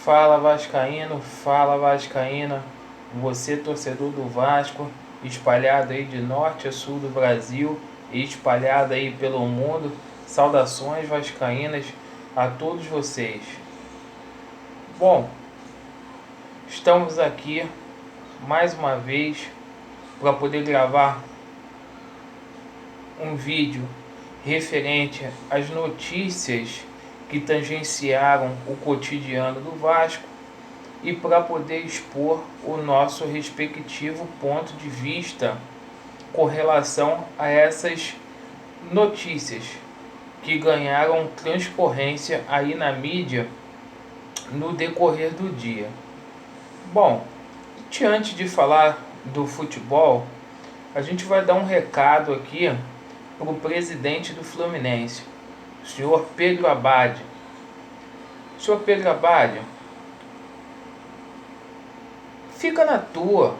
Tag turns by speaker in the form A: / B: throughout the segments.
A: Fala vascaíno, fala vascaína, você torcedor do Vasco, espalhado aí de norte a sul do Brasil e espalhado aí pelo mundo, saudações vascaínas a todos vocês. Bom, estamos aqui mais uma vez para poder gravar um vídeo referente às notícias que tangenciaram o cotidiano do Vasco e para poder expor o nosso respectivo ponto de vista com relação a essas notícias que ganharam transcorrência aí na mídia no decorrer do dia. Bom, antes de falar do futebol, a gente vai dar um recado aqui para o presidente do Fluminense, o senhor Pedro Abad. Senhor Pedro Abad, fica na tua,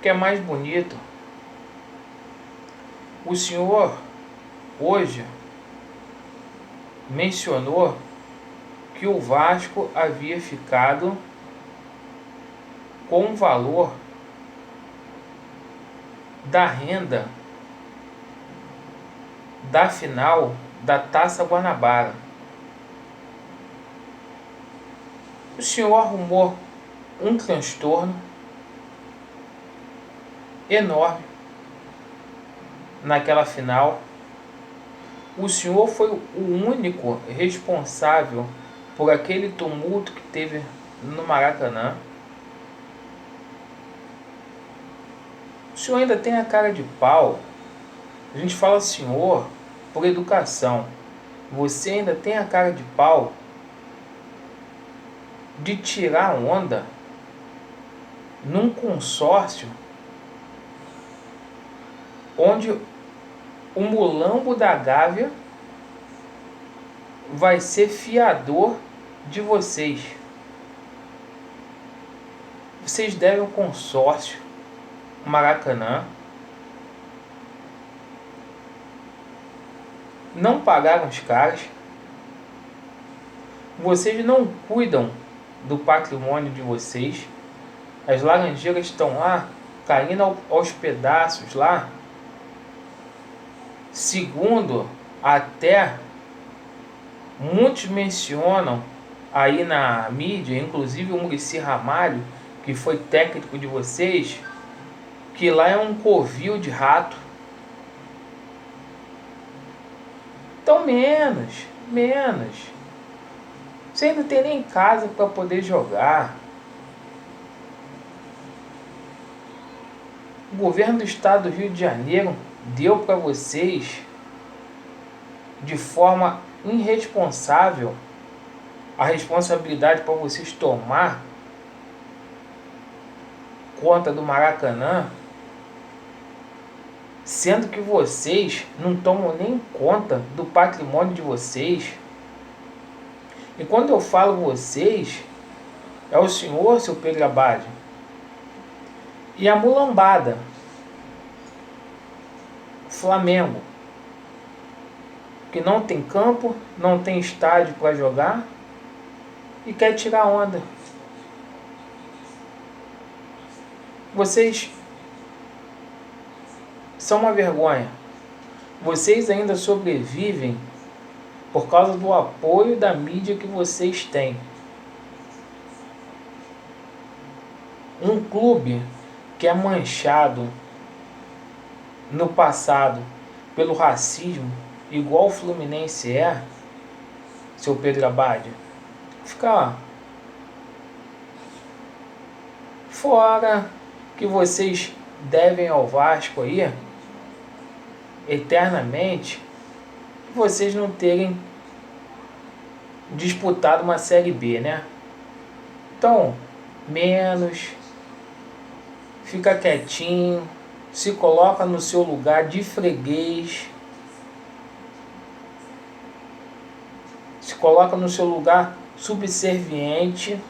A: que é mais bonito. O senhor hoje mencionou que o Vasco havia ficado com o valor da renda da final da Taça Guanabara. O senhor arrumou um transtorno enorme naquela final. O senhor foi o único responsável por aquele tumulto que teve no Maracanã. O senhor ainda tem a cara de pau. A gente fala senhor por educação. Você ainda tem a cara de pau de tirar onda num consórcio onde o Mulambo da Gávea vai ser fiador de vocês. Vocês devem ao consórcio Maracanã, não pagaram os caras, vocês não cuidam do patrimônio de vocês, as laranjeiras estão lá caindo aos pedaços lá, segundo até muitos mencionam aí na mídia, inclusive o Muricy Ramalho, que foi técnico de vocês, que lá é um covil de rato. Então menos. Você não tem nem casa para poder jogar. O governo do estado do Rio de Janeiro deu para vocês, de forma irresponsável, a responsabilidade para vocês tomar conta do Maracanã, sendo que vocês não tomam nem conta do patrimônio de vocês. E quando eu falo vocês, é o senhor, seu Pedro Abad, e a mulambada Flamengo, que não tem campo, não tem estádio para jogar e quer tirar onda. Vocês são uma vergonha. Vocês ainda sobrevivem por causa do apoio da mídia que vocês têm. Um clube que é manchado no passado pelo racismo, igual o Fluminense é, seu Pedro Abad, fica fora, que vocês devem ao Vasco aí eternamente, vocês não terem disputado uma Série B, né? Então, menos, fica quietinho, se coloca no seu lugar de freguês, se coloca no seu lugar subserviente,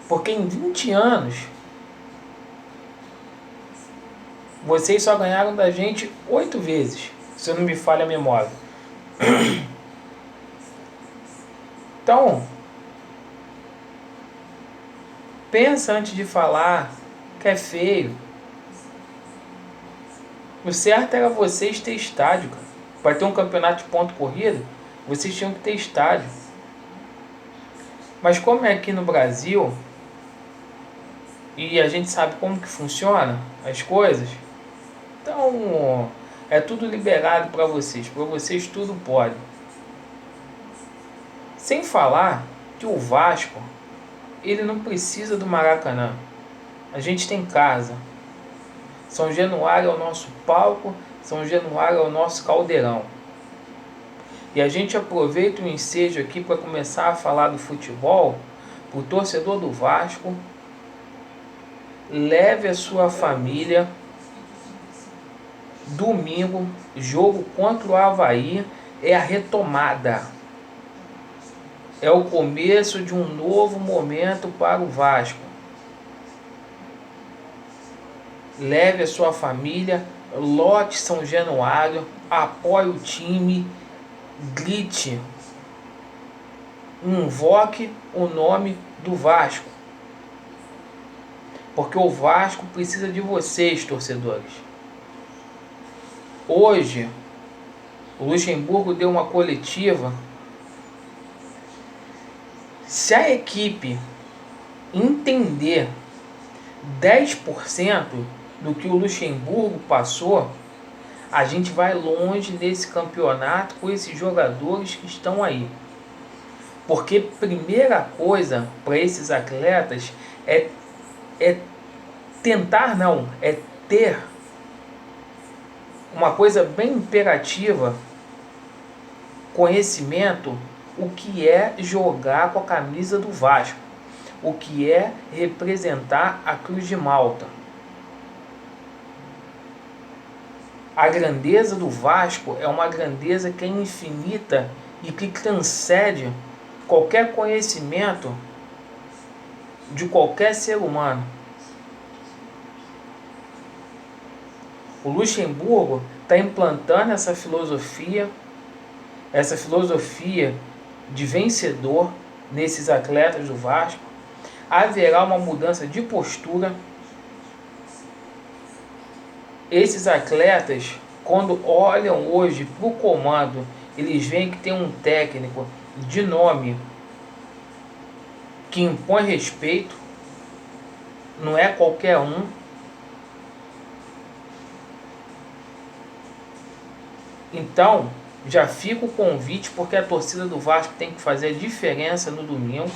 A: porque em 20 anos vocês só ganharam da gente 8 vezes, se eu não me falha a memória. Então, pensa antes de falar que é feio. O certo era vocês ter estádio, cara. Para ter um campeonato de ponto corrido, vocês tinham que ter estádio. Mas como é aqui no Brasil, e a gente sabe como que funciona as coisas, então é tudo liberado para vocês tudo pode. Sem falar que o Vasco, ele não precisa do Maracanã. A gente tem casa. São Januário é o nosso palco, São Januário é o nosso caldeirão. E a gente aproveita o ensejo aqui para começar a falar do futebol. O torcedor do Vasco, leve a sua família. Domingo, jogo contra o Avaí, é a retomada. É o começo de um novo momento para o Vasco. Leve a sua família, lote São Januário, apoie o time, grite, invoque o nome do Vasco. Porque o Vasco precisa de vocês, torcedores. Hoje, o Luxemburgo deu uma coletiva. Se a equipe entender 10% do que o Luxemburgo passou, a gente vai longe nesse campeonato com esses jogadores que estão aí. Porque primeira coisa para esses atletas é ter uma coisa bem imperativa, conhecimento, o que é jogar com a camisa do Vasco, o que é representar a Cruz de Malta. A grandeza do Vasco é uma grandeza que é infinita e que transcende qualquer conhecimento de qualquer ser humano. O Luxemburgo está implantando essa filosofia de vencedor nesses atletas do Vasco. Haverá uma mudança de postura. Esses atletas, quando olham hoje para o comando, eles veem que tem um técnico de nome que impõe respeito, não é qualquer um. Então, já fica o convite, porque a torcida do Vasco tem que fazer a diferença no domingo.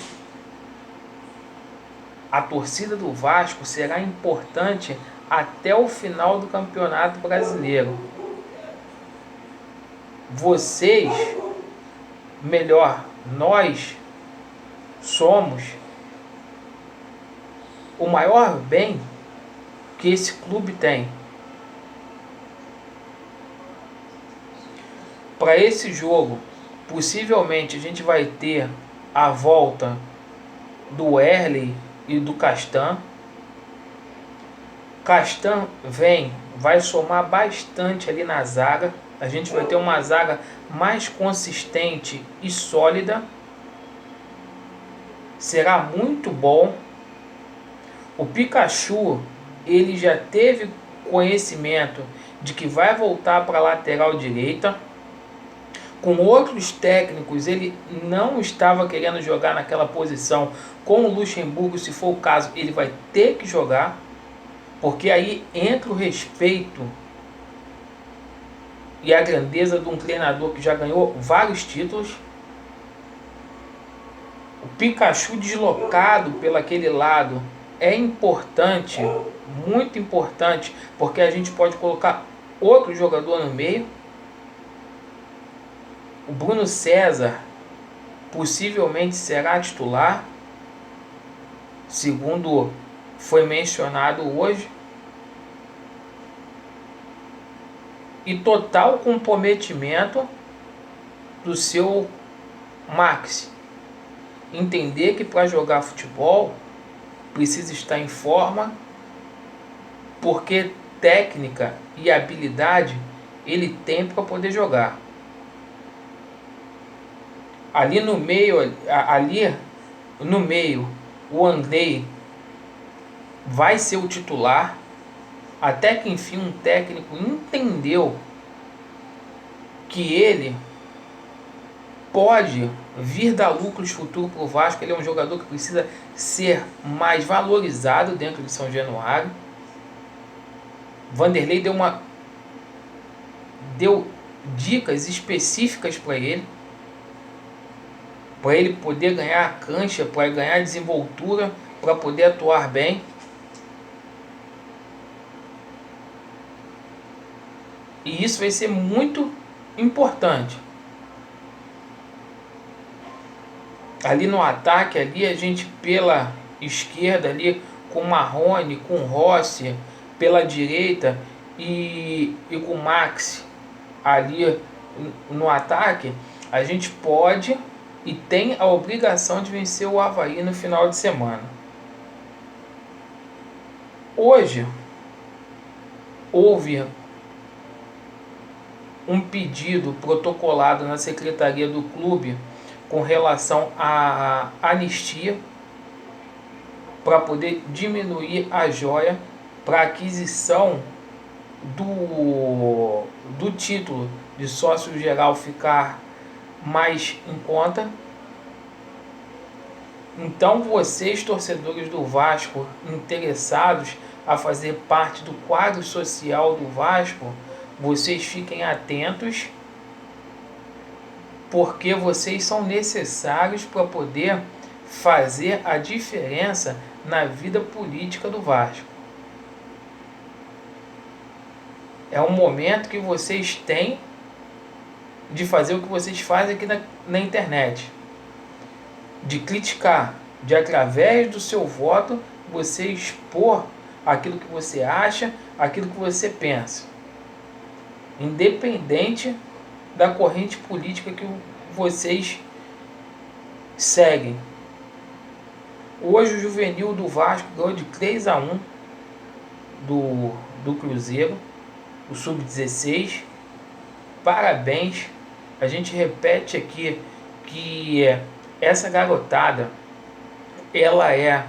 A: A torcida do Vasco será importante até o final do Campeonato Brasileiro. Vocês, melhor, nós somos o maior bem que esse clube tem. Para esse jogo, possivelmente a gente vai ter a volta do Erley e do Castan. Castan vai somar bastante ali na zaga. A gente vai ter uma zaga mais consistente e sólida. Será muito bom. O Pikachu, ele já teve conhecimento de que vai voltar para a lateral direita. Com outros técnicos, ele não estava querendo jogar naquela posição. Com o Luxemburgo, se for o caso, ele vai ter que jogar. Porque aí entra o respeito e a grandeza de um treinador que já ganhou vários títulos. O Pikachu deslocado pelo aquele lado é importante, muito importante, porque a gente pode colocar outro jogador no meio. O Bruno César possivelmente será titular, segundo foi mencionado hoje. E total comprometimento do seu Maxi. Entender que para jogar futebol precisa estar em forma, porque técnica e habilidade ele tem para poder jogar. Ali no meio, o Andrei vai ser o titular, até que enfim um técnico entendeu que ele pode vir dar lucros futuro para o Vasco. Ele é um jogador que precisa ser mais valorizado dentro de São Januário. Vanderlei deu dicas específicas para ele poder ganhar cancha, para ganhar desenvoltura, para poder atuar bem. E isso vai ser muito importante. Ali no ataque, ali a gente pela esquerda, ali com Marrone, com Rossi, pela direita e com Max ali no ataque, a gente pode e tem a obrigação de vencer o Avaí no final de semana. Hoje houve um pedido protocolado na secretaria do clube com relação à anistia para poder diminuir a joia para aquisição do título de sócio geral ficar mais em conta. Então vocês, torcedores do Vasco, interessados a fazer parte do quadro social do Vasco, vocês fiquem atentos, porque vocês são necessários para poder fazer a diferença na vida política do Vasco. É um momento que vocês têm de fazer o que vocês fazem aqui na internet, de criticar, de através do seu voto você expor aquilo que você acha, aquilo que você pensa, independente da corrente política que vocês seguem. Hoje o Juvenil do Vasco ganhou de 3-1 do Cruzeiro, o Sub-16. Parabéns. A gente repete aqui que essa garotada, ela é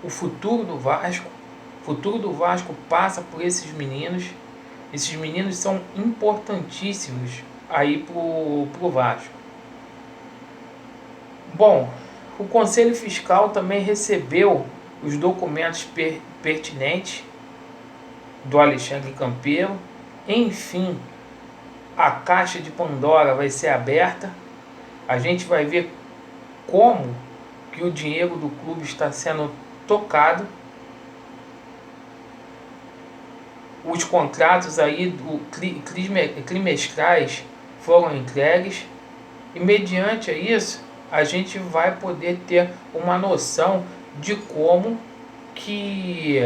A: o futuro do Vasco. O futuro do Vasco passa por esses meninos. Esses meninos são importantíssimos aí pro Vasco. Bom, o Conselho Fiscal também recebeu os documentos pertinentes do Alexandre Campeiro. Enfim, a caixa de Pandora vai ser aberta. A gente vai ver como que o dinheiro do clube está sendo tocado. Os contratos aí trimestrais foram entregues e mediante isso a gente vai poder ter uma noção de como que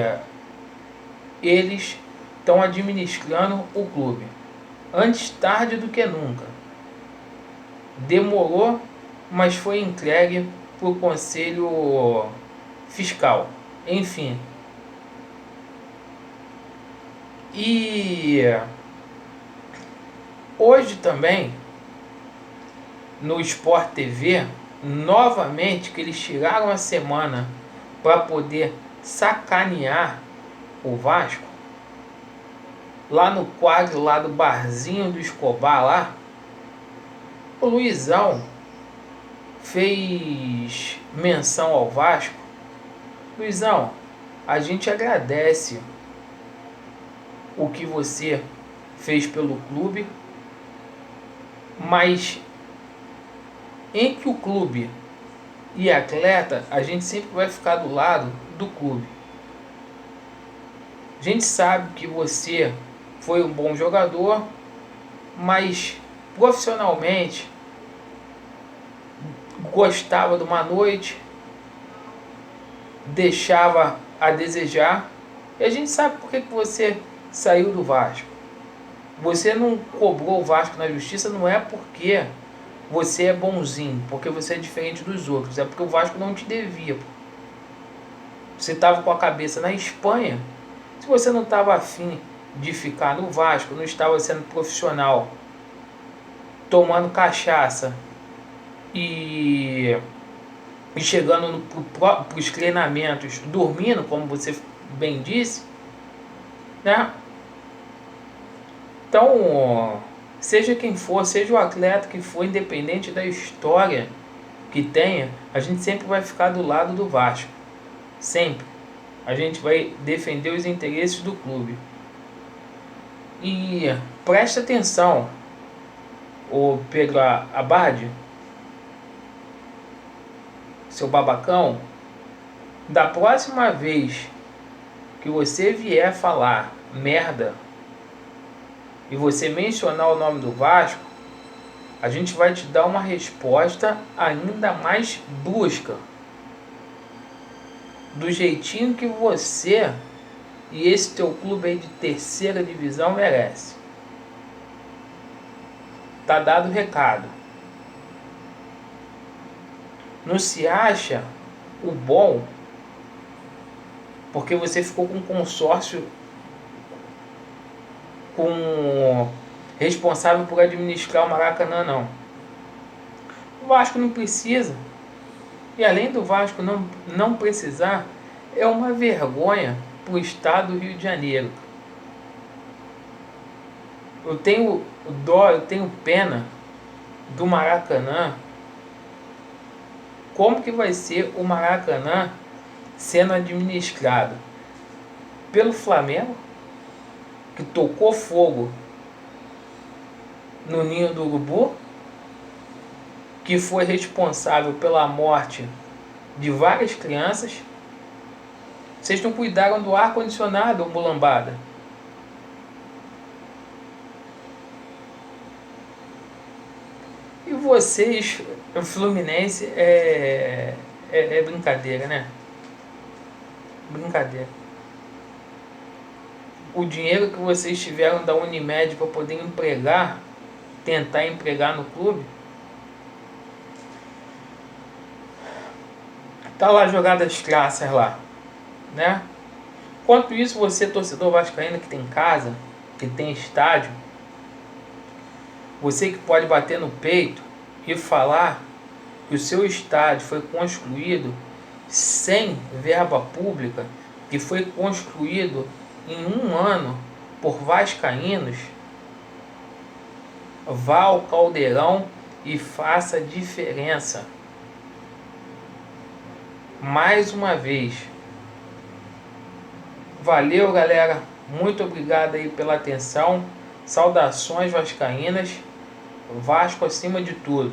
A: eles estão administrando o clube. Antes tarde do que nunca. Demorou, mas foi entregue para o Conselho Fiscal. Enfim. E hoje também, no Sport TV, novamente, que eles tiraram a semana para poder sacanear o Vasco, lá no quadro lá do barzinho do Escobar lá, o Luizão fez menção ao Vasco. Luizão, a gente agradece o que você fez pelo clube, mas entre o clube e atleta, a gente sempre vai ficar do lado do clube. A gente sabe que você foi um bom jogador, mas profissionalmente gostava de uma noite, deixava a desejar, e a gente sabe por que você saiu do Vasco. Você não cobrou o Vasco na justiça, não é porque você é bonzinho, porque você é diferente dos outros, é porque o Vasco não te devia. Você estava com a cabeça na Espanha. Se você não estava afim de ficar no Vasco, não estava sendo profissional, tomando cachaça e chegando para os treinamentos dormindo, como você bem disse, né? Então, seja quem for, seja o atleta que for, independente da história que tenha, a gente sempre vai ficar do lado do Vasco. Sempre. A gente vai defender os interesses do clube. E presta atenção, o Pedro Abad, seu babacão, da próxima vez que você vier falar merda e você mencionar o nome do Vasco, a gente vai te dar uma resposta ainda mais brusca, do jeitinho que você e esse teu clube aí de terceira divisão merece. Tá dado o recado. Não se acha o bom porque você ficou com um consórcio com responsável por administrar o Maracanã, não. O Vasco não precisa. E além do Vasco não precisar, é uma vergonha para o estado do Rio de Janeiro. Eu tenho dó, eu tenho pena do Maracanã. Como que vai ser o Maracanã sendo administrado pelo Flamengo, que tocou fogo no ninho do urubu, que foi responsável pela morte de várias crianças? Vocês não cuidaram do ar-condicionado, mulambada. E vocês, o Fluminense, é brincadeira, né? Brincadeira. O dinheiro que vocês tiveram da Unimed para poder tentar empregar no clube, tá lá jogado as classes lá, né? Enquanto isso, você, torcedor vascaíno que tem casa, que tem estádio, você que pode bater no peito e falar que o seu estádio foi construído sem verba pública, que foi construído em um ano por vascaínos, vá ao Caldeirão e faça diferença. Mais uma vez. Valeu, galera. Muito obrigado aí pela atenção. Saudações vascaínas. Vasco acima de tudo.